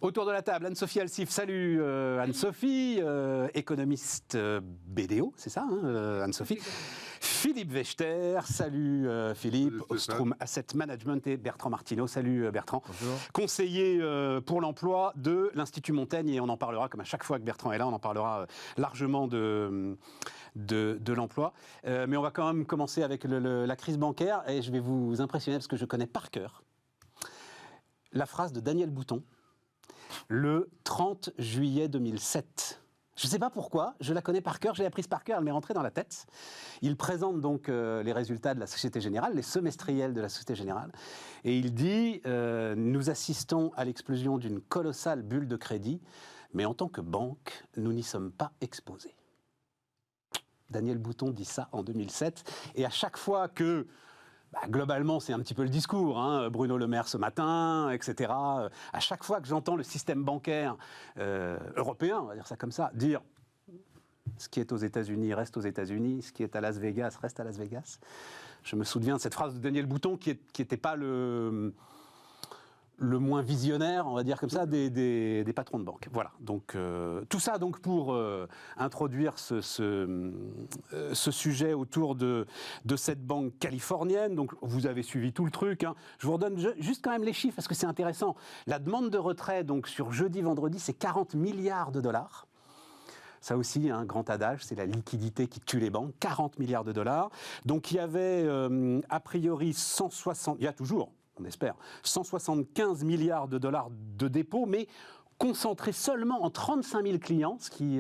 Autour de la table, Anne-Sophie Alsif. Salut Anne-Sophie, économiste BDO, c'est ça Anne-Sophie. Philippe Wechter, salut Philippe, Ostrom Asset Management et Bertrand Martineau, salut Bertrand. Bonjour. Conseiller pour l'emploi de l'Institut Montaigne, et on en parlera, comme à chaque fois que Bertrand est là, on en parlera largement de l'emploi. Mais on va quand même commencer avec la crise bancaire, et je vais vous impressionner parce que je connais par cœur la phrase de Daniel Bouton, le 30 juillet 2007. Je ne sais pas pourquoi, je la connais par cœur, je l'ai apprise par cœur, elle m'est rentrée dans la tête. Il présente donc les résultats de la Société Générale, les semestriels de la Société Générale, et il dit nous assistons à l'explosion d'une colossale bulle de crédit, mais en tant que banque, nous n'y sommes pas exposés. Daniel Bouton dit ça en 2007, et à chaque fois que globalement, c'est un petit peu le discours, Bruno Le Maire ce matin, etc. À chaque fois que j'entends le système bancaire européen, on va dire ça comme ça, dire ce qui est aux États-Unis reste aux États-Unis, ce qui est à Las Vegas reste à Las Vegas. Je me souviens de cette phrase de Daniel Bouton qui n'était pas le moins visionnaire, on va dire comme ça, des patrons de banque. Voilà, donc tout ça donc pour introduire ce sujet autour de cette banque californienne. Donc vous avez suivi tout le truc. Je vous redonne juste quand même les chiffres parce que c'est intéressant. La demande de retrait donc sur jeudi-vendredi, c'est 40 milliards de dollars. Ça aussi, un grand adage, c'est la liquidité qui tue les banques, 40 milliards de dollars. Donc il y avait a priori 160, il y a toujours, on espère, 175 milliards de dollars de dépôts, mais concentrés seulement en 35 000 clients, ce qui,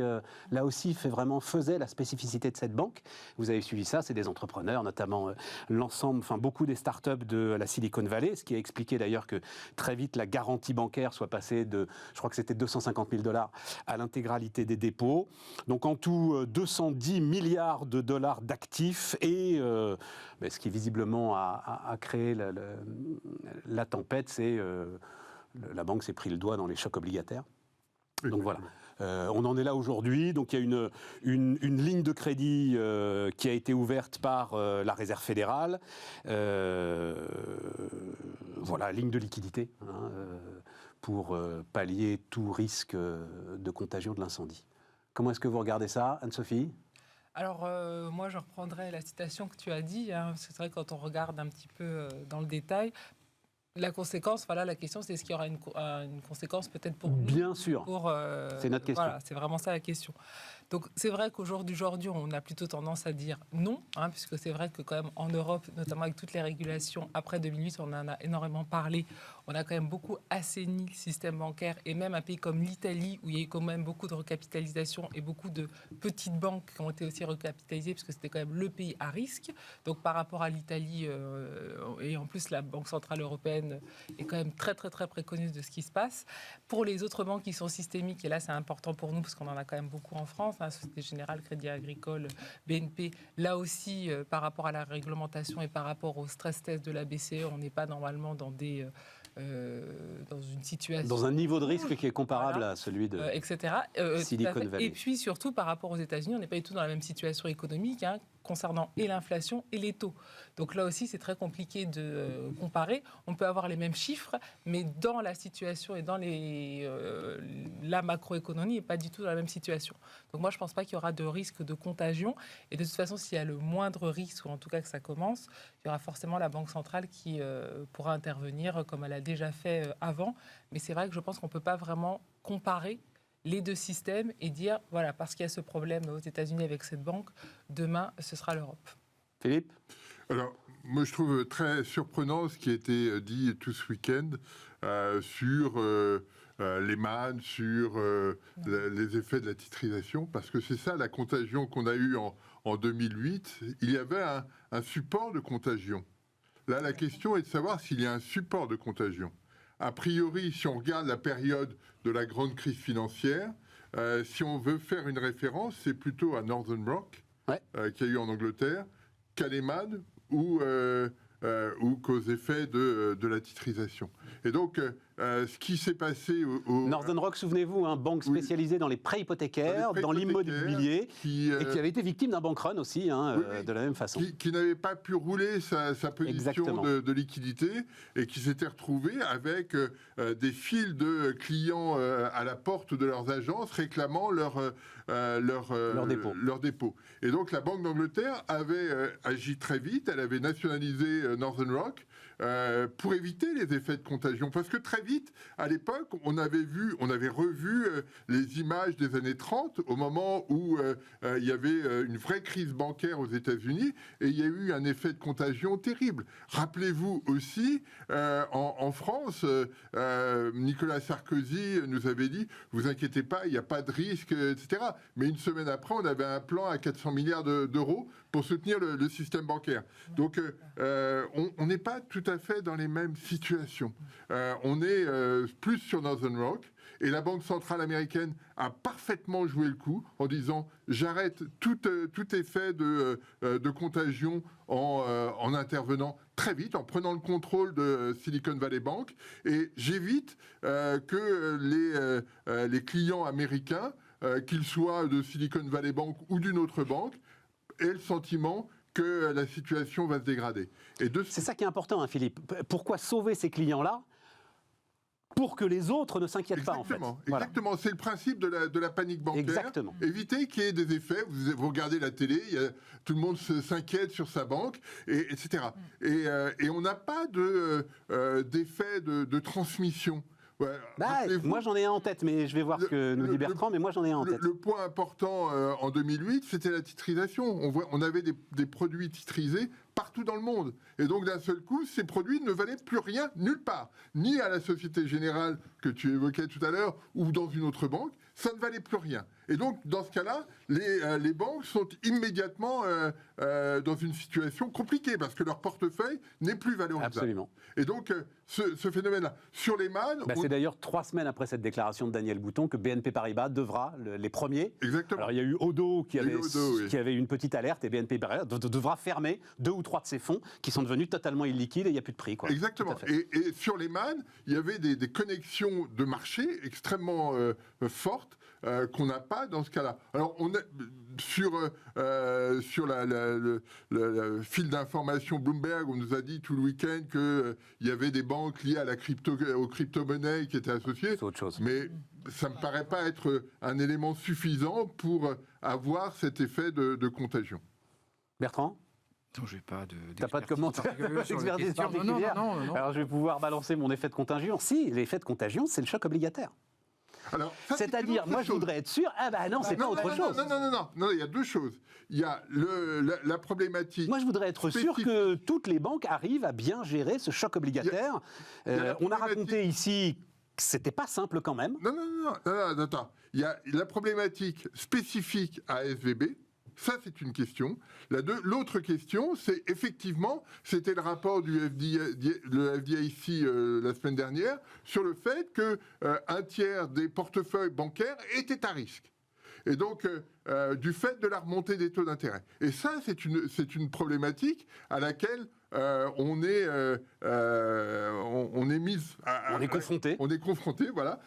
là aussi, faisait la spécificité de cette banque. Vous avez suivi ça, c'est des entrepreneurs, notamment beaucoup des startups de la Silicon Valley, ce qui a expliqué d'ailleurs que très vite la garantie bancaire soit passée de, je crois que c'était 250 000 dollars à l'intégralité des dépôts. Donc en tout, 210 milliards de dollars d'actifs et ce qui visiblement a créé la tempête, c'est... la banque s'est pris le doigt dans les chocs obligataires. Donc voilà, on en est là aujourd'hui. Donc il y a une ligne de crédit qui a été ouverte par la Réserve fédérale. Voilà, ligne de liquidité pour pallier tout risque de contagion de l'incendie. Comment est-ce que vous regardez ça, Anne-Sophie ? Alors, moi, je reprendrai la citation que tu as dit. Parce que c'est vrai que quand on regarde un petit peu dans le détail, la conséquence, la question, c'est est-ce qu'il y aura une conséquence peut-être pour nous ? Bien sûr, c'est notre question. Voilà, c'est vraiment ça la question. Donc, c'est vrai qu'aujourd'hui, on a plutôt tendance à dire non, puisque c'est vrai que quand même en Europe, notamment avec toutes les régulations, après 2008, on en a énormément parlé, on a quand même beaucoup assaini le système bancaire, et même un pays comme l'Italie, où il y a eu quand même beaucoup de recapitalisation et beaucoup de petites banques qui ont été aussi recapitalisées, puisque c'était quand même le pays à risque. Donc, par rapport à l'Italie, et en plus, la Banque Centrale Européenne est quand même très, très, très préconeuse de ce qui se passe. Pour les autres banques qui sont systémiques, et là, c'est important pour nous, parce qu'on en a quand même beaucoup en France, Société Générale, Crédit Agricole, BNP, là aussi, par rapport à la réglementation et par rapport au stress test de la BCE, on n'est pas normalement dans une situation... Dans un niveau de risque qui est comparable à celui de etc. Silicon Valley. Et puis surtout, par rapport aux États-Unis, on n'est pas du tout dans la même situation économique, concernant et l'inflation et les taux. Donc là aussi, c'est très compliqué de comparer. On peut avoir les mêmes chiffres, mais dans la situation et dans la macroéconomie n'est pas du tout dans la même situation. Donc moi, je ne pense pas qu'il y aura de risque de contagion. Et de toute façon, s'il y a le moindre risque, ou en tout cas que ça commence, il y aura forcément la Banque centrale qui pourra intervenir comme elle a déjà fait avant. Mais c'est vrai que je pense qu'on ne peut pas vraiment comparer les deux systèmes et dire, voilà, parce qu'il y a ce problème aux États-Unis avec cette banque, demain, ce sera l'Europe. Philippe ? Alors, moi, je trouve très surprenant ce qui a été dit tout ce week-end sur les man, sur les effets de la titrisation, parce que c'est ça la contagion qu'on a eue en 2008. Il y avait un support de contagion. Là, la question est de savoir s'il y a un support de contagion. A priori, si on regarde la période de la grande crise financière, si on veut faire une référence, c'est plutôt à Northern Rock, qu'il y a eu en Angleterre, qu'à Lehman ou ou qu'aux effets de la titrisation. Et donc, ce qui s'est passé au Northern Rock, souvenez-vous, banque spécialisée dans les prêts hypothécaires, dans l'immobilier, et qui avait été victime d'un bank run aussi, de la même façon. Qui n'avait pas pu rouler sa position de liquidité et qui s'était retrouvé avec des files de clients à la porte de leurs agences réclamant leur dépôt. Et donc la Banque d'Angleterre avait agi très vite, elle avait nationalisé Northern Rock pour éviter les effets de contagion. Parce que très vite, à l'époque, on avait revu les images des années 30, au moment où il y avait une vraie crise bancaire aux États-Unis, et il y a eu un effet de contagion terrible. Rappelez-vous aussi, en France, Nicolas Sarkozy nous avait dit « Vous inquiétez pas, il n'y a pas de risque, etc. » Mais une semaine après, on avait un plan à 400 milliards d'euros pour soutenir le système bancaire. Donc, on n'est pas tout à fait dans les mêmes situations. On est plus sur Northern Rock. Et la Banque centrale américaine a parfaitement joué le coup en disant j'arrête tout effet de contagion en intervenant très vite, en prenant le contrôle de Silicon Valley Bank, et j'évite que les clients américains, qu'ils soient de Silicon Valley Bank ou d'une autre banque, aient le sentiment que la situation va se dégrader. C'est ça qui est important, Philippe. Pourquoi sauver ces clients-là pour que les autres ne s'inquiètent pas, en fait. Exactement, voilà. C'est le principe de la panique bancaire. Exactement. Éviter qu'il y ait des effets. Vous regardez la télé, tout le monde s'inquiète sur sa banque, etc. Et on n'a pas d'effet de transmission. Ouais, moi j'en ai un en tête, mais je vais voir ce que nous dit Bertrand, mais moi j'en ai un en tête. Le point important en 2008, c'était la titrisation. On avait des produits titrisés partout dans le monde. Et donc d'un seul coup, ces produits ne valaient plus rien nulle part. Ni à la Société Générale que tu évoquais tout à l'heure, ou dans une autre banque, ça ne valait plus rien. Et donc, dans ce cas-là, les banques sont immédiatement dans une situation compliquée parce que leur portefeuille n'est plus valorisable. Absolument. Et donc, ce phénomène-là, sur les man... C'est d'ailleurs 3 semaines après cette déclaration de Daniel Bouton que BNP Paribas devra, les premiers... Exactement. Alors, il y a eu Odo qui avait une petite alerte et BNP Paribas devra fermer 2 ou 3 de ses fonds qui sont devenus totalement illiquides et il n'y a plus de prix. Exactement. Et sur les man, il y avait des connexions de marché extrêmement fortes qu'on n'a pas dans ce cas-là. Alors, on est sur le fil d'information Bloomberg, on nous a dit tout le week-end qu'il y avait des banques liées à aux crypto-monnaies qui étaient associées. C'est autre chose. Mais ça ne me paraît pas être un élément suffisant pour avoir cet effet de contagion. Bertrand ? Non, je n'ai pas T'as pas de commentaire d'expertise particulière ? Non. Alors, je vais pouvoir balancer mon effet de contagion. Si, l'effet de contagion, c'est le choc obligataire. C'est-à-dire, moi, je voudrais être sûr. Ah bah non, c'est pas autre chose. Non, il y a 2 choses. Il y a la problématique. Moi, je voudrais être sûr que toutes les banques arrivent à bien gérer ce choc obligataire. On a raconté ici que c'était pas simple quand même. Non, attends. Il y a la problématique spécifique à SVB. Ça, c'est une question. L'autre question, c'est effectivement, c'était le rapport du FDIC la semaine dernière, sur le fait qu'un tiers des portefeuilles bancaires étaient à risque. Et donc, du fait de la remontée des taux d'intérêt. Et ça, c'est une problématique à laquelle on est mis... On est confronté. On est confronté, voilà,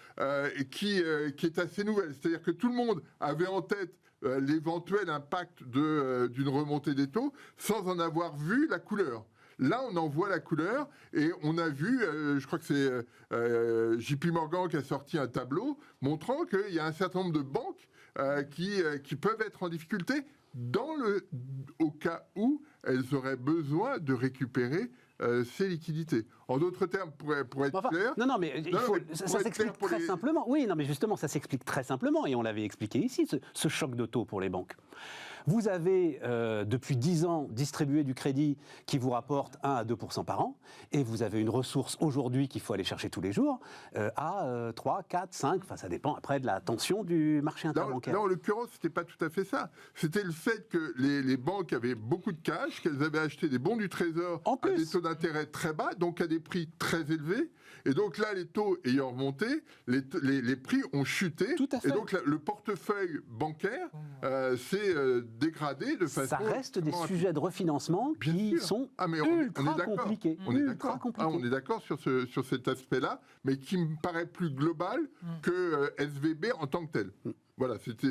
et qui est assez nouvelle. C'est-à-dire que tout le monde avait en tête l'éventuel impact d'une remontée des taux sans en avoir vu la couleur. Là, on en voit la couleur et on a vu, je crois que c'est JP Morgan qui a sorti un tableau montrant qu'il y a un certain nombre de banques qui peuvent être en difficulté au cas où elles auraient besoin de récupérer ces liquidités. En d'autres termes, pour être clair... Non, mais ça s'explique très simplement. Oui, non, mais justement, ça s'explique très simplement, et on l'avait expliqué ici, ce choc de taux pour les banques. Vous avez, depuis 10 ans, distribué du crédit qui vous rapporte 1 à 2% par an, et vous avez une ressource aujourd'hui qu'il faut aller chercher tous les jours à 3, 4, 5, enfin ça dépend après de la tension du marché interbancaire. Là, en l'occurrence, c'était pas tout à fait ça. C'était le fait que les banques avaient beaucoup de cash, qu'elles avaient acheté des bons du Trésor à des taux d'intérêt très bas, donc à des prix très élevés. Et donc là, les taux ayant remonté, les prix ont chuté. Tout à fait. Et donc le portefeuille bancaire s'est dégradé de façon... Ça reste des extrêmement sujets de refinancement Bien qui sûr. sont mais ultra d'accord. compliqués. On est Ultra d'accord. compliqués. On est d'accord sur cet aspect-là, mais qui me paraît plus global que SVB en tant que tel. Voilà, c'était...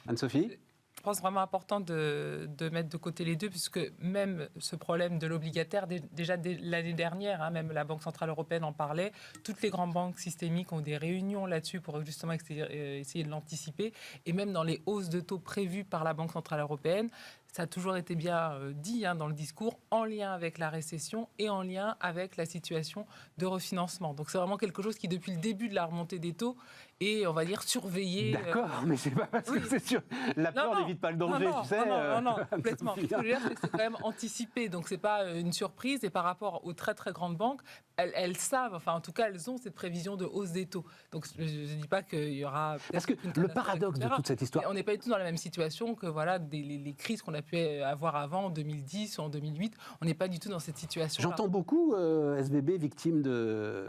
Anne-Sophie ? Je pense vraiment important de mettre de côté les deux, puisque même ce problème de l'obligataire, déjà dès l'année dernière, hein, même la Banque Centrale Européenne en parlait, toutes les grandes banques systémiques ont des réunions là-dessus pour justement essayer de l'anticiper, et même dans les hausses de taux prévues par la Banque Centrale Européenne, ça a toujours été bien dit dans le discours, en lien avec la récession et en lien avec la situation de refinancement. Donc c'est vraiment quelque chose qui, depuis le début de la remontée des taux, est, on va dire, surveillé. D'accord, mais c'est pas parce que c'est sûr. La peur n'évite pas le danger, tu sais. Non, complètement. Ce que je veux dire, c'est que c'est quand même anticipé. Donc c'est pas une surprise. Et par rapport aux très très grandes banques, elles savent, enfin en tout cas, elles ont cette prévision de hausse des taux. Donc je ne dis pas qu'il y aura... Parce que le paradoxe de toute cette histoire... Mais on n'est pas du tout dans la même situation que voilà, les crises qu'on a pu avoir avant, en 2010 ou en 2008. On n'est pas du tout dans cette situation. J'entends beaucoup SVB victime d'un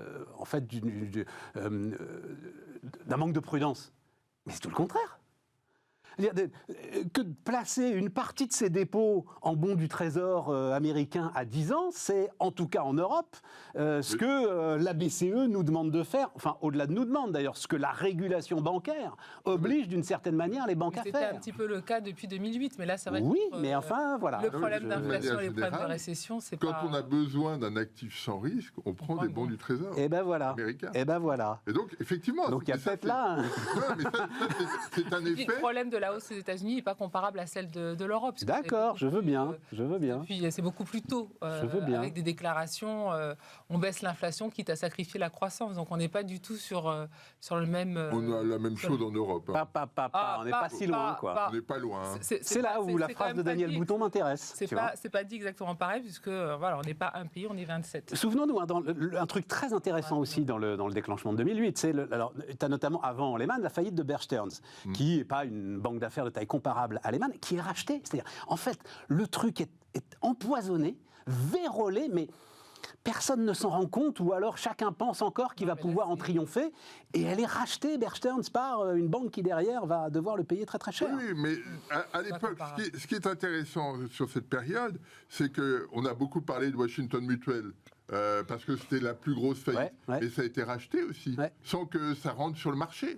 manque de prudence. Mais c'est tout le contraire. Que de placer une partie de ses dépôts en bons du Trésor américain à 10 ans, c'est, en tout cas en Europe, ce que la BCE nous demande de faire, enfin au-delà de nous demande d'ailleurs, ce que la régulation bancaire oblige d'une certaine manière les banques à faire. C'était un petit peu le cas depuis 2008, mais là ça va être... Oui, mais enfin voilà. Le problème d'inflation et les problèmes de récession, c'est quand pas... on a besoin d'un actif sans risque, on prend des bons du Trésor. Et ben voilà. Américain. Et ben voilà. Et donc effectivement... Donc il y a peut-être là... mais ça, c'est un effet... Le problème de la hausse des États-Unis n'est pas comparable à celle de l'Europe. D'accord, je veux bien. Puis c'est beaucoup plus tôt. Je veux bien. Avec des déclarations, on baisse l'inflation quitte à sacrifier la croissance. Donc on n'est pas du tout sur le même... On a la même chose en Europe. Hein. On n'est pas si loin, quoi. On n'est pas loin. Hein. C'est là où la phrase de Daniel Bouton m'intéresse. C'est pas dit exactement pareil, puisque voilà, on n'est pas un pays, on est 27. Souvenons-nous, un truc très intéressant aussi dans le déclenchement de 2008, alors tu as notamment avant Lehman la faillite de Bear Stearns, qui n'est pas une banque d'affaires de taille comparable à Lehman, qui est rachetée. C'est-à-dire, en fait, le truc est empoisonné, vérolé, mais personne ne s'en rend compte, ou alors chacun pense encore qu'il va pouvoir en triompher, et elle est rachetée, Bear Stearns, par une banque qui derrière va devoir le payer très très cher. Oui, mais à l'époque, ce qui est intéressant sur cette période, c'est qu'on a beaucoup parlé de Washington Mutual, parce que c'était la plus grosse faillite, et ça a été racheté aussi, sans que ça rentre sur le marché.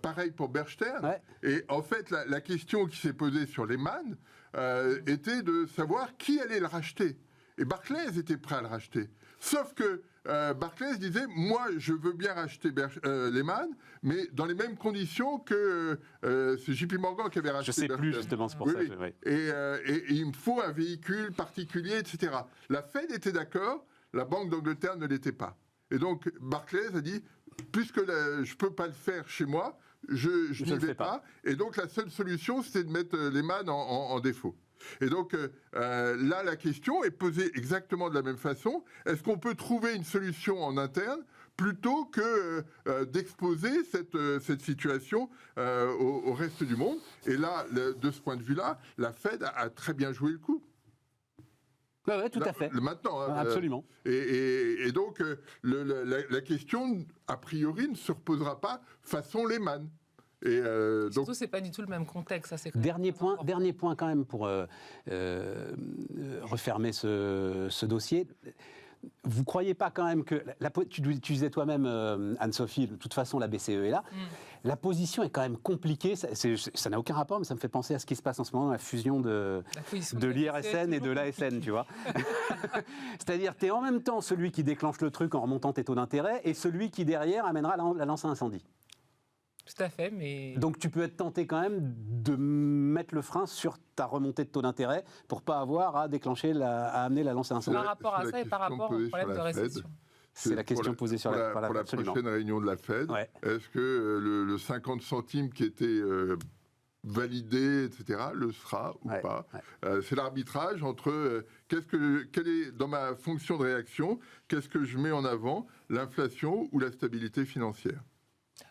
Pareil pour Bear Stearns. Et en fait, la question qui s'est posée sur Lehman était de savoir qui allait le racheter. Et Barclays était prêt à le racheter. Sauf que Barclays disait, moi, je veux bien racheter Lehman, mais dans les mêmes conditions que c'est JP Morgan qui avait racheté. Je ne sais plus, justement, c'est pour ça. Et il me faut un véhicule particulier, etc. La Fed était d'accord, la Banque d'Angleterre ne l'était pas. Et donc, Barclays a dit, puisque je ne peux pas le faire chez moi, je n'y vais pas. Et donc, la seule solution, c'était de mettre Lehman en défaut. Et donc, là, la question est posée exactement de la même façon. Est-ce qu'on peut trouver une solution en interne plutôt que d'exposer cette situation au reste du monde? Et là, de ce point de vue-là, la Fed a très bien joué le coup. Oui, tout à fait. Maintenant. Absolument. Et donc, la question, a priori, ne se reposera pas façon Lehman. Surtout, c'est pas du tout le même contexte. Ça, c'est dernier point quand même pour refermer ce dossier. Vous ne croyez pas quand même que... Tu disais toi-même, Anne-Sophie, de toute façon, la BCE est là. La position est quand même compliquée. Ça n'a aucun rapport, mais ça me fait penser à ce qui se passe en ce moment dans la fusion de l'IRSN et de l'ASN, tu vois. C'est-à-dire, tu es en même temps celui qui déclenche le truc en remontant tes taux d'intérêt et celui qui, derrière, amènera la lance à incendie. Tout à fait, mais... Donc tu peux être tenté quand même de mettre le frein sur ta remontée de taux d'intérêt pour ne pas avoir à amener la lance à incendie. Par rapport à ça et par rapport au problème de récession. C'est la question posée sur la pour la prochaine réunion de la Fed. Est-ce que le 50 centimes qui était validé, etc., le sera ou pas? C'est l'arbitrage entre quelle est, dans ma fonction de réaction, qu'est-ce que je mets en avant, l'inflation ou la stabilité financière?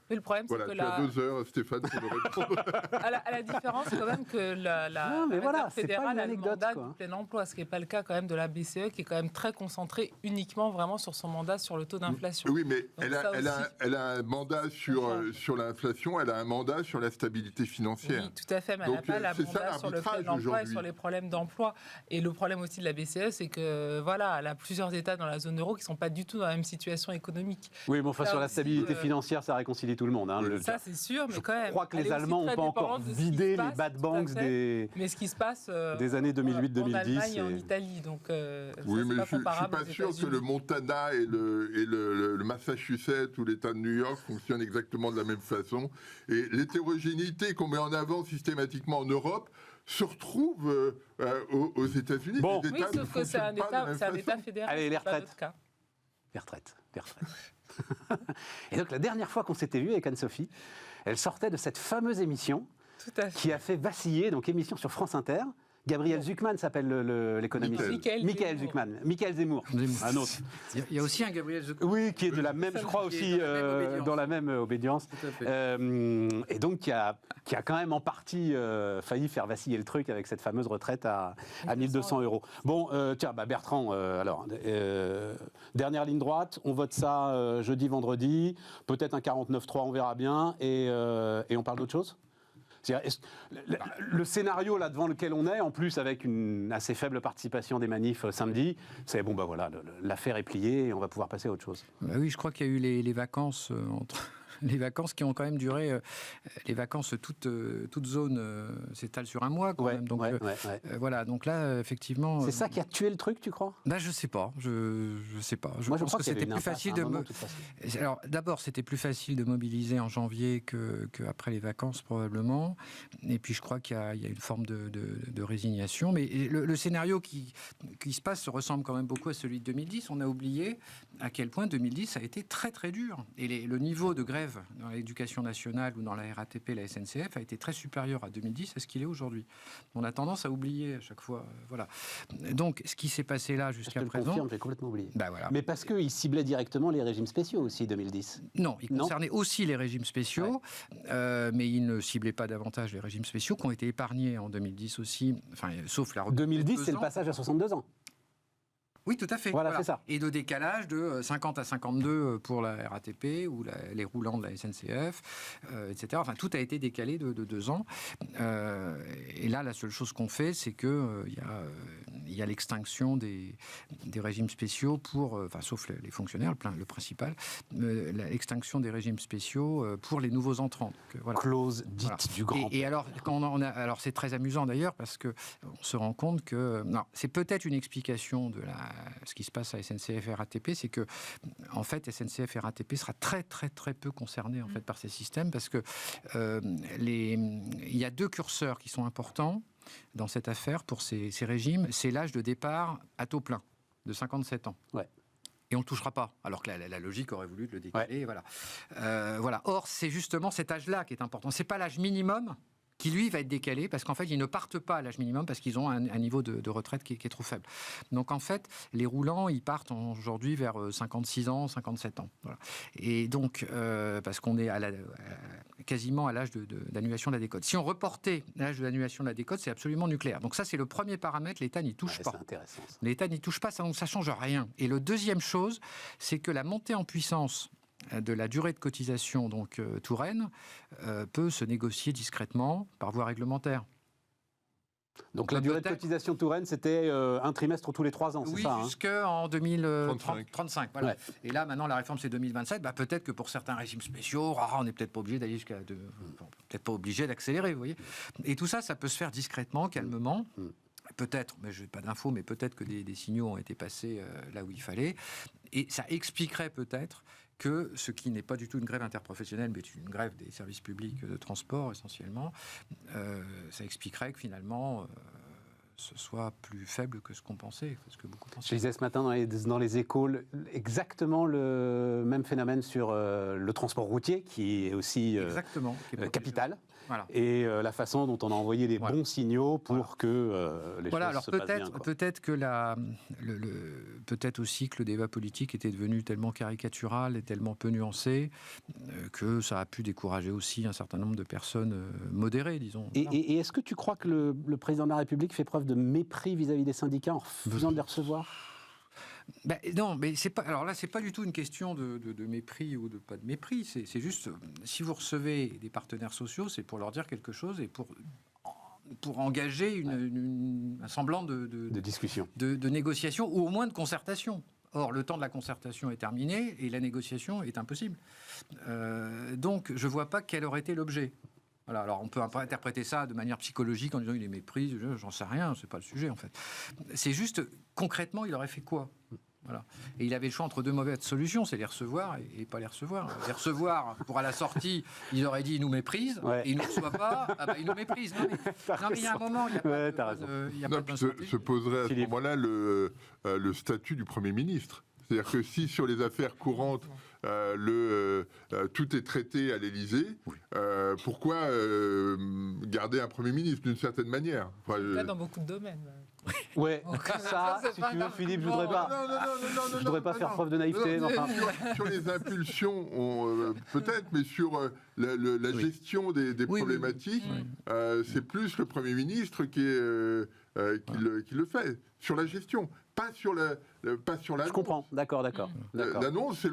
Mais le problème, Voilà, c'est que tu as 2 heures, Stéphane, pour me répondre. à la différence quand même que la Non, mais réserve voilà, c'est pas fédérale une a le anecdote, mandat quoi. du plein emploi, ce qui n'est pas le cas quand même de la BCE, qui est quand même très concentrée uniquement vraiment sur son mandat sur le taux d'inflation. Oui, mais Donc elle a un mandat sur l'inflation, elle a un mandat sur la stabilité financière. Oui, tout à fait, mais elle n'a Donc, pas la c'est ça mandat sur le l'arbitrage plein emploi et aujourd'hui. sur les problèmes d'emploi. Et le problème aussi de la BCE, c'est que voilà, elle a plusieurs États dans la zone euro qui ne sont pas du tout dans la même situation économique. Oui, mais enfin, Ça sur la aussi, stabilité financière, ça réconcilie tout le monde. Hein. Ça, c'est sûr, mais Je quand même. crois que elle les est aussi Allemands n'ont très pas encore dépendante de ce qui vidé se les passe, bad tout à banks fait. Mais ce qui se passe des années 2008-2010. en Allemagne et en et- Italie. Donc, Oui, ça, mais c'est je pas ne suis comparable pas aux sûr que États-Unis. le Montana et le Massachusetts ou l'État de New York fonctionnent exactement de la même façon. Et l'hétérogénéité qu'on met en avant systématiququement en Europe se retrouve aux États-Unis. Bon. Les Oui, États ne sauf que c'est fonctionnent pas de la même c'est un État façon. fédéral. Allez, les c'est pas retraites. notre cas. Les retraites. Et donc, la dernière fois qu'on s'était vu avec Anne-Sophie, elle sortait de cette fameuse émission Tout à fait. qui a fait vaciller, donc émission sur France Inter. Gabriel Zucman s'appelle l'économiste. Michael Zucman. Michael Zemmour. Un autre. Il y a aussi un Gabriel Zucman. Oui, qui est de la même, je crois Qui aussi, est dans la même obédience. dans la même obédience. Tout à fait. Et donc, qui a quand même en partie failli faire vaciller le truc avec cette fameuse retraite à 1200 euros. Bon, tiens, Bertrand, alors, dernière ligne droite, on vote ça jeudi, vendredi, peut-être un 49-3, on verra bien, et on parle d'autre chose ? Le scénario là devant lequel on est, en plus avec une assez faible participation des manifs samedi, c'est bon, voilà, l'affaire est pliée et on va pouvoir passer à autre chose. Bah oui, je crois qu'il y a eu les vacances les vacances qui ont quand même duré. Les vacances, toute zone s'étale sur un mois quand même. Donc voilà. Donc là, effectivement. C'est ça qui a tué le truc, tu crois ? Là, je sais pas. Je sais pas. Moi, je pense crois que qu'il y avait c'était une plus impasse facile à un moment, de toute façon. Alors d'abord, c'était plus facile de mobiliser en janvier qu'après les vacances probablement. Et puis je crois qu'il y a une forme de résignation. Mais le scénario qui se passe ressemble quand même beaucoup à celui de 2010. On a oublié à quel point 2010 a été très très dur. Et le niveau de grève dans l'éducation nationale ou dans la RATP, la SNCF a été très supérieur à 2010 à ce qu'il est aujourd'hui. On a tendance à oublier à chaque fois. Voilà. Donc ce qui s'est passé là jusqu'à présent. Je te le confirme, j'ai complètement oublié. Voilà. Mais parce qu'il ciblait directement les régimes spéciaux aussi, 2010. Non, il concernait aussi les régimes spéciaux, mais il ne ciblait pas davantage les régimes spéciaux qui ont été épargnés en 2010 aussi, enfin, sauf la retraite. 2010, c'est le passage à 62 ans. Oui, tout à fait. Voilà, c'est ça. Et de décalage de 50 à 52 pour la RATP ou les roulants de la SNCF, etc. Enfin, tout a été décalé de 2 ans. Et là, la seule chose qu'on fait, c'est que il y a l'extinction des régimes spéciaux pour, sauf les fonctionnaires, le principal, l'extinction des régimes spéciaux pour les nouveaux entrants. Donc, voilà. Clause dite du grand. Et alors, alors c'est très amusant d'ailleurs parce que on se rend compte que c'est peut-être une explication de ce qui se passe à SNCF et RATP, c'est que en fait SNCF et RATP sera très très très peu concerné en fait par ces systèmes parce que il y a 2 curseurs qui sont importants dans cette affaire pour ces régimes. C'est l'âge de départ à taux plein de 57 ans. Ouais. Et on ne le touchera pas, alors que la logique aurait voulu le décaler. Ouais. Voilà. Or, c'est justement cet âge-là qui est important. C'est pas l'âge minimum qui, lui, va être décalé, parce qu'en fait, ils ne partent pas à l'âge minimum, parce qu'ils ont un niveau de retraite qui est trop faible. Donc, en fait, les roulants, ils partent aujourd'hui vers 56 ans, 57 ans. Voilà. Et donc, parce qu'on est quasiment à l'âge d'annulation de la décote. Si on reportait l'âge de l'annulation de la décote, c'est absolument nucléaire. Donc ça, c'est le premier paramètre, l'État n'y touche pas. C'est intéressant. Ça. L'État n'y touche pas, ça ne change rien. Et le deuxième chose, c'est que la montée en puissance de la durée de cotisation donc Touraine peut se négocier discrètement par voie réglementaire. Donc la durée de cotisation Touraine, c'était un trimestre tous les 3 ans, c'est ça ? Oui, jusqu'en 2035. Voilà. Ouais. Et là, maintenant, la réforme, c'est 2027. Peut-être que pour certains régimes spéciaux, on n'est peut-être pas obligé d'aller peut-être pas obligé d'accélérer, vous voyez. Et tout ça, ça peut se faire discrètement, calmement. Peut-être, mais je n'ai pas d'infos, mais peut-être que des signaux ont été passés là où il fallait. Et ça expliquerait peut-être que ce qui n'est pas du tout une grève interprofessionnelle, mais une grève des services publics de transport essentiellement, ça expliquerait que finalement ce soit plus faible que ce qu'on pensait, que ce que beaucoup Je pensaient. disais ce matin dans les Échos exactement le même phénomène sur le transport routier, qui est aussi Exactement. qui est protégé. capital, Voilà. et la façon dont on a envoyé les bons signaux pour que les Voilà, choses alors se passent bien. Quoi. peut-être que peut-être aussi que le débat politique était devenu tellement caricatural et tellement peu nuancé que ça a pu décourager aussi un certain nombre de personnes modérées, disons. Et est-ce que tu crois que le président de la République fait preuve de mépris vis-à-vis des syndicats en refusant de les recevoir ? Ben, non, mais c'est pas. Alors là, c'est pas du tout une question de mépris ou de pas de mépris. C'est juste, si vous recevez des partenaires sociaux, c'est pour leur dire quelque chose et pour engager un semblant De discussion. de négociation ou au moins de concertation. Or, le temps de la concertation est terminé et la négociation est impossible. Donc, je ne vois pas quel aurait été l'objet. Voilà, alors on peut interpréter ça de manière psychologique en disant il est mépris, j'en sais rien, c'est pas le sujet en fait. C'est juste, concrètement, il aurait fait quoi ? Voilà. Et il avait le choix entre deux mauvaises solutions, c'est les recevoir et pas les recevoir. Les recevoir, pour à la sortie, il aurait dit il nous méprise, et il ne nous reçoit pas, il nous méprise. Non mais il y a un moment, il n'y a pas se poserait à ce moment-là le statut du Premier ministre. C'est-à-dire que si sur les affaires courantes, tout est traité à l'Élysée, pourquoi garder un Premier ministre d'une certaine manière ? Là, dans beaucoup de domaines. Ouais, ça, c'est si pas tu veux, un Philippe, je argument. ne voudrais pas faire preuve de naïveté. Non, mais enfin, sur les impulsions, peut-être, mais sur la gestion des problématiques, c'est plus le Premier ministre qui le fait. Sur la gestion, pas sur l'annonce. je comprends, d'accord. L'annonce,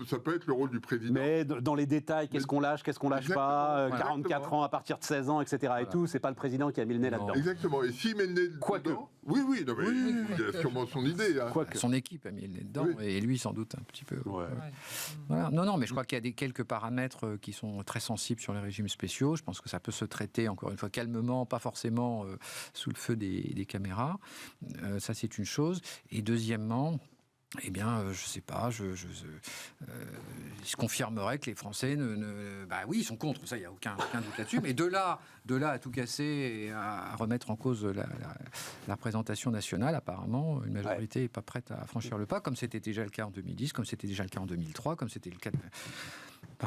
ça peut être le rôle du président. Mais dans les détails, qu'est-ce qu'on lâche pas, Exactement. 44 ans à partir de 16 ans, etc. Et tout, c'est pas le président qui a mis le nez là-dedans. Exactement. Et s'il met le nez Quoique. dedans... Oui, il a sûrement son idée. Hein. Son équipe a mis le nez dedans, et lui sans doute un petit peu. Ouais. Voilà. Non, mais je crois qu'il y a quelques paramètres qui sont très sensibles sur les régimes spéciaux. Je pense que ça peut se traiter, encore une fois, calmement, pas forcément sous le feu des caméras. Ça, c'est une chose. Et deuxièmement, eh bien, je ne sais pas, il se confirmerait que les Français oui, ils sont contre, ça, il n'y a aucun doute là-dessus, mais de là à tout casser et à remettre en cause la représentation nationale, apparemment, une majorité n'est pas prête à franchir le pas, comme c'était déjà le cas en 2010, comme c'était déjà le cas en 2003, comme c'était le cas...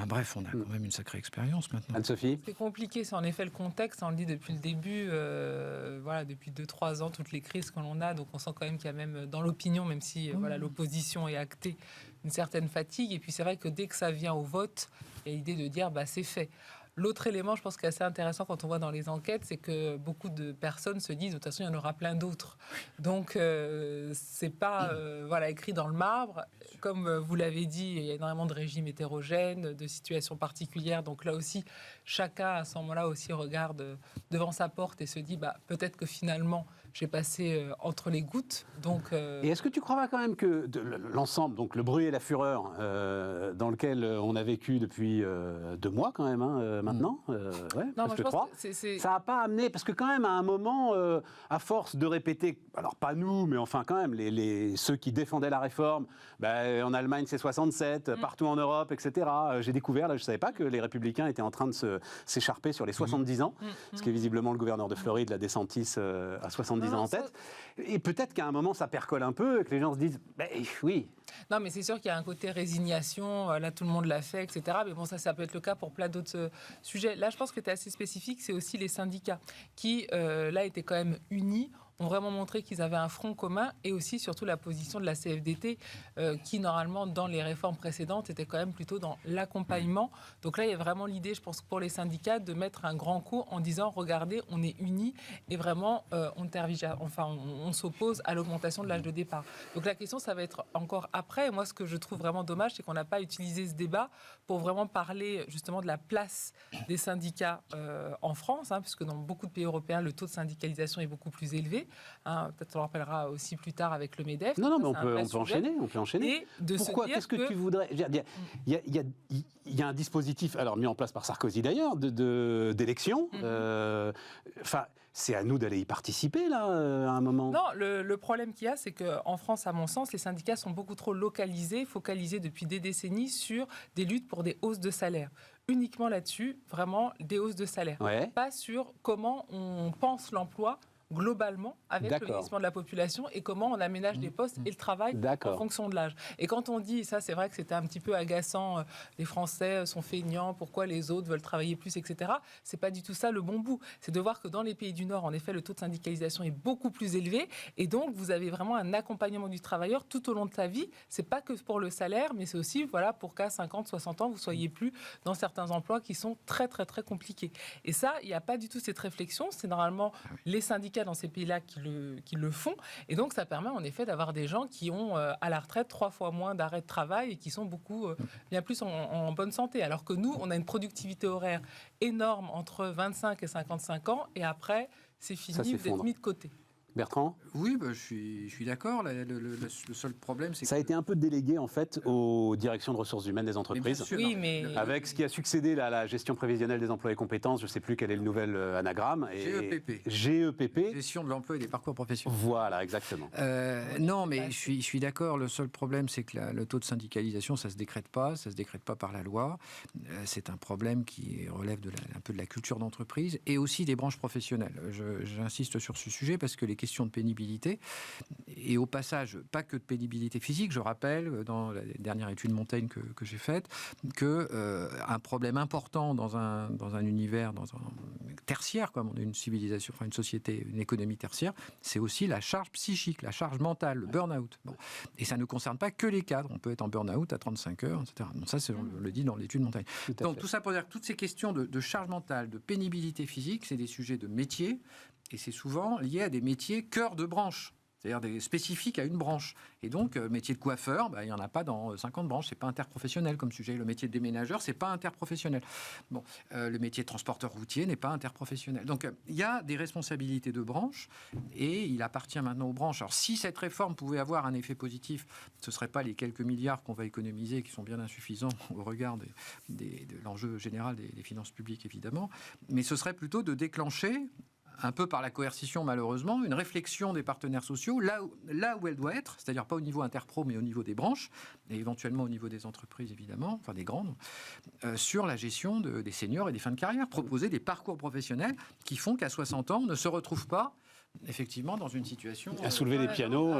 bref, on a quand même une sacrée expérience maintenant. Anne-Sophie ? C'est compliqué, c'est en effet le contexte, on le dit depuis le début, depuis 2-3 ans, toutes les crises que l'on a, donc on sent quand même qu'il y a même dans l'opinion, même si l'opposition est actée, une certaine fatigue, et puis c'est vrai que dès que ça vient au vote, il y a l'idée de dire c'est fait. L'autre élément, je pense, qui est assez intéressant quand on voit dans les enquêtes, c'est que beaucoup de personnes se disent de toute façon, il y en aura plein d'autres. Donc, c'est pas écrit dans le marbre. Comme vous l'avez dit, il y a énormément de régimes hétérogènes, de situations particulières. Donc là aussi, chacun à ce moment-là aussi regarde devant sa porte et se dit peut-être que finalement, j'ai passé entre les gouttes. Donc, Et est-ce que tu crois pas quand même que l'ensemble, donc le bruit et la fureur dans lequel on a vécu depuis 2 mois quand même, maintenant, presque 3, ça n'a pas amené, parce que quand même à un moment, à force de répéter, alors pas nous, mais enfin quand même, ceux qui défendaient la réforme, en Allemagne c'est 67, partout en Europe, etc. J'ai découvert, là je ne savais pas que les Républicains étaient en train de s'écharper sur les 70 ans, ce qui est visiblement le gouverneur de Floride, la DeSantis, à 70 ans en tête. Et peut-être qu'à un moment ça percole un peu, et que les gens se disent, oui. Non, mais c'est sûr qu'il y a un côté résignation, là tout le monde l'a fait, etc. Mais bon, ça peut être le cas pour plein d'autres sujets. Là, je pense que tu es assez spécifique, c'est aussi les syndicats qui, là, étaient quand même unis, ont vraiment montré qu'ils avaient un front commun, et aussi surtout la position de la CFDT qui normalement dans les réformes précédentes était quand même plutôt dans l'accompagnement. Donc là il y a vraiment l'idée, je pense, pour les syndicats de mettre un grand coup en disant regardez, on est unis et vraiment on s'oppose à l'augmentation de l'âge de départ. Donc la question ça va être encore après. Et moi ce que je trouve vraiment dommage, c'est qu'on n'a pas utilisé ce débat pour vraiment parler justement de la place des syndicats en France, puisque dans beaucoup de pays européens le taux de syndicalisation est beaucoup plus élevé. Peut-être on le rappellera aussi plus tard avec le MEDEF. Non, mais on peut enchaîner. Et pourquoi ? Qu'est-ce que tu voudrais ? Il y a un dispositif, alors mis en place par Sarkozy d'ailleurs, d'élection. C'est à nous d'aller y participer, là, à un moment. Non, le problème qu'il y a, c'est qu'en France, à mon sens, les syndicats sont beaucoup trop localisés, focalisés depuis des décennies sur des luttes pour des hausses de salaire. Uniquement là-dessus, vraiment, des hausses de salaire. Ouais. Pas sur comment on pense l'emploi globalement avec le vieillissement de la population et comment on aménage les postes et le travail en fonction de l'âge. Et quand on dit, ça c'est vrai que c'était un petit peu agaçant, les Français sont feignants, pourquoi les autres veulent travailler plus, etc. C'est pas du tout ça le bon bout. C'est de voir que dans les pays du Nord, en effet, le taux de syndicalisation est beaucoup plus élevé et donc vous avez vraiment un accompagnement du travailleur tout au long de sa vie. C'est pas que pour le salaire, mais c'est aussi pour qu'à 50, 60 ans, vous soyez plus dans certains emplois qui sont très, très, très compliqués. Et ça, il n'y a pas du tout cette réflexion. C'est normalement les syndicats dans ces pays-là qui le font. Et donc, ça permet en effet d'avoir des gens qui ont à la retraite 3 fois moins d'arrêt de travail et qui sont bien plus en bonne santé. Alors que nous, on a une productivité horaire énorme entre 25 et 55 ans. Et après, c'est fini, vous êtes mis de côté. Bertrand ? Oui, je suis d'accord. Le seul problème, c'est ça a été un peu délégué en fait aux directions de ressources humaines des entreprises. Avec ce qui a succédé à la gestion prévisionnelle des emplois et compétences, je ne sais plus quel est le nouvel anagramme. GEPP. Gestion de l'emploi et des parcours professionnels. Voilà, exactement. Non, mais je suis d'accord. Le seul problème, c'est que le taux de syndicalisation, ça se décrète pas par la loi. C'est un problème qui relève un peu de la culture d'entreprise et aussi des branches professionnelles. J'insiste sur ce sujet parce que les questions de pénibilité, et au passage, pas que de pénibilité physique, je rappelle, dans la dernière étude Montaigne que j'ai faite, qu'un problème important dans un univers, dans un tertiaire, comme on est une civilisation, une société, une économie tertiaire, c'est aussi la charge psychique, la charge mentale, le burn-out. Bon. Et ça ne concerne pas que les cadres, on peut être en burn-out à 35 heures, etc. Donc ça, on le dit dans l'étude Montaigne. Tout ça pour dire que toutes ces questions de charge mentale, de pénibilité physique, c'est des sujets de métier. Et c'est souvent lié à des métiers cœur de branche, c'est-à-dire spécifiques à une branche. Et donc, métier de coiffeur, il n'y en a pas dans 50 branches, c'est pas interprofessionnel comme sujet. Le métier de déménageur, c'est pas interprofessionnel. Bon, le métier de transporteur routier n'est pas interprofessionnel. Donc, il y a des responsabilités de branche et il appartient maintenant aux branches. Alors, si cette réforme pouvait avoir un effet positif, ce ne serait pas les quelques milliards qu'on va économiser, qui sont bien insuffisants au regard de l'enjeu général des finances publiques, évidemment, mais ce serait plutôt de déclencher, un peu par la coercition malheureusement, une réflexion des partenaires sociaux là où elle doit être, c'est-à-dire pas au niveau interpro mais au niveau des branches et éventuellement au niveau des entreprises évidemment, enfin des grandes, sur la gestion des seniors et des fins de carrière, proposer des parcours professionnels qui font qu'à 60 ans on ne se retrouve pas effectivement dans une situation à soulever des pianos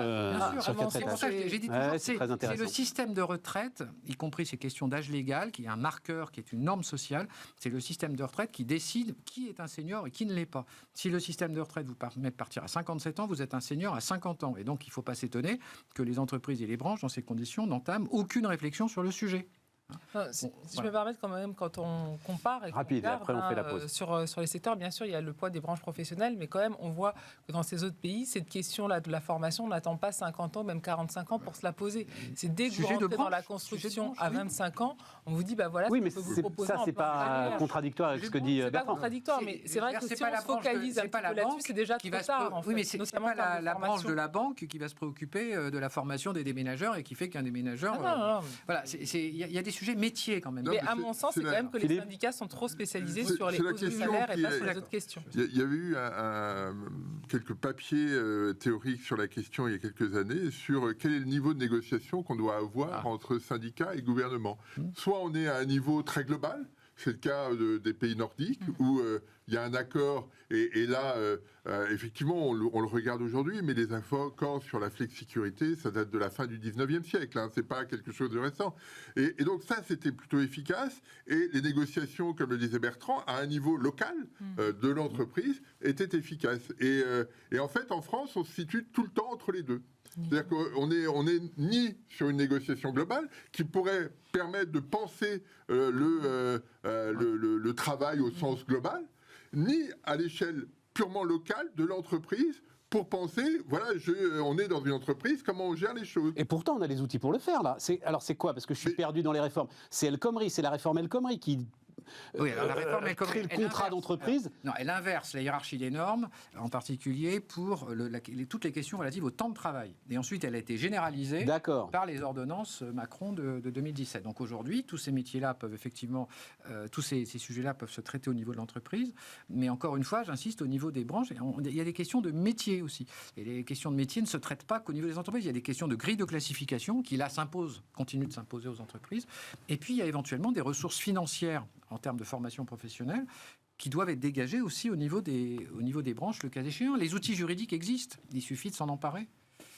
sur 4 c'est pour ça que j'ai dit toujours, c'est le système de retraite, y compris ces questions d'âge légal, qui est un marqueur, qui est une norme sociale. C'est le système de retraite qui décide qui est un senior et qui ne l'est pas. Si le système de retraite vous permet de partir à 57 ans, vous êtes un senior à 50 ans. Et donc, il ne faut pas s'étonner que les entreprises et les branches, dans ces conditions, n'entament aucune réflexion sur le sujet. Si je me permets quand même, quand on compare et rapide, regarde, après on fait la pause. Sur les secteurs, bien sûr, il y a le poids des branches professionnelles, mais quand même, on voit que dans ces autres pays, cette question-là de la formation, on n'attend pas 50 ans, même 45 ans pour se la poser. C'est dès que vous rentrez dans la construction à 25 ans, on vous dit, voilà, oui, mais vous proposer ça, c'est pas contradictoire avec ce que dit Bertrand. C'est pas contradictoire, mais c'est vrai que si on se focalise un peu là-dessus, c'est déjà trop tard. Oui, mais c'est pas la branche de la banque qui va se préoccuper de la formation des déménageurs et qui fait qu'un déménageur... Voilà, il y a des sujets métiers quand même. Mais à mon sens, c'est quand même que les syndicats sont trop spécialisés sur les hausses de salaire et pas sur les autres questions. Il y avait eu quelques papiers théoriques sur la question il y a quelques années sur quel est le niveau de négociation qu'on doit avoir entre syndicats et gouvernement. Soit on est à un niveau très global, c'est le cas des pays nordiques, où il y a un accord, et là, effectivement, on le regarde aujourd'hui, mais les accords sur la flexicurité, ça date de la fin du 19e siècle, c'est pas quelque chose de récent. Et donc ça, c'était plutôt efficace, et les négociations, comme le disait Bertrand, à un niveau local de l'entreprise, étaient efficaces. Et en fait, en France, on se situe tout le temps entre les deux. C'est-à-dire qu'on est ni sur une négociation globale qui pourrait permettre de penser le travail au sens global, ni à l'échelle purement locale de l'entreprise pour penser, on est dans une entreprise, comment on gère les choses. Et pourtant, on a les outils pour le faire, là. Alors, c'est quoi ? Parce que je suis perdu dans les réformes. C'est El Khomri, c'est la réforme El Khomri qui... Oui, alors la réforme crée le contrat d'entreprise. Non, elle inverse la hiérarchie des normes, en particulier pour toutes les questions relatives au temps de travail. Et ensuite, elle a été généralisée par les ordonnances Macron de 2017. Donc aujourd'hui, tous ces métiers-là peuvent effectivement, tous ces sujets-là peuvent se traiter au niveau de l'entreprise. Mais encore une fois, j'insiste, au niveau des branches, il y a des questions de métier aussi. Et les questions de métier ne se traitent pas qu'au niveau des entreprises. Il y a des questions de grille de classification qui, là, continuent de s'imposer aux entreprises. Et puis, il y a éventuellement des ressources financières en termes de formation professionnelle qui doivent être dégagés aussi au niveau des branches, le cas échéant. Les outils juridiques existent, il suffit de s'en emparer.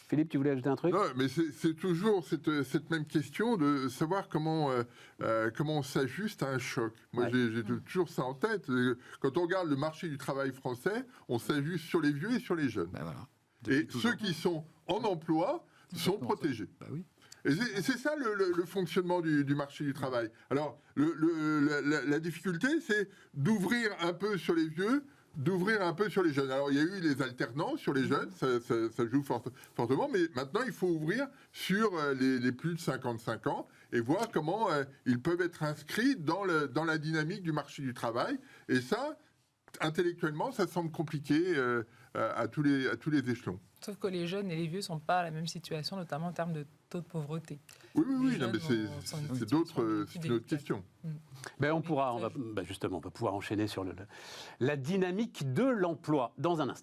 Philippe, tu voulais ajouter un truc? Non, mais c'est toujours cette même question de savoir comment on s'ajuste à un choc. Moi, j'ai toujours ça en tête. Quand on regarde le marché du travail français, on s'ajuste sur les vieux et sur les jeunes. Ben voilà. Et ceux qui sont en emploi sont protégés. Bah oui. Et c'est ça le fonctionnement du marché du travail. Alors, la difficulté, c'est d'ouvrir un peu sur les vieux, d'ouvrir un peu sur les jeunes. Alors, il y a eu les alternants sur les jeunes, ça joue fortement, mais maintenant, il faut ouvrir sur les plus de 55 ans et voir comment ils peuvent être inscrits dans la dynamique du marché du travail. Et ça, intellectuellement, ça semble compliqué à tous les échelons. Sauf que les jeunes et les vieux ne sont pas à la même situation, notamment en termes de taux de pauvreté. Oui, Les non, mais jeunes c'est sont une autre question. Ben, on va pouvoir enchaîner sur la dynamique de l'emploi dans un instant.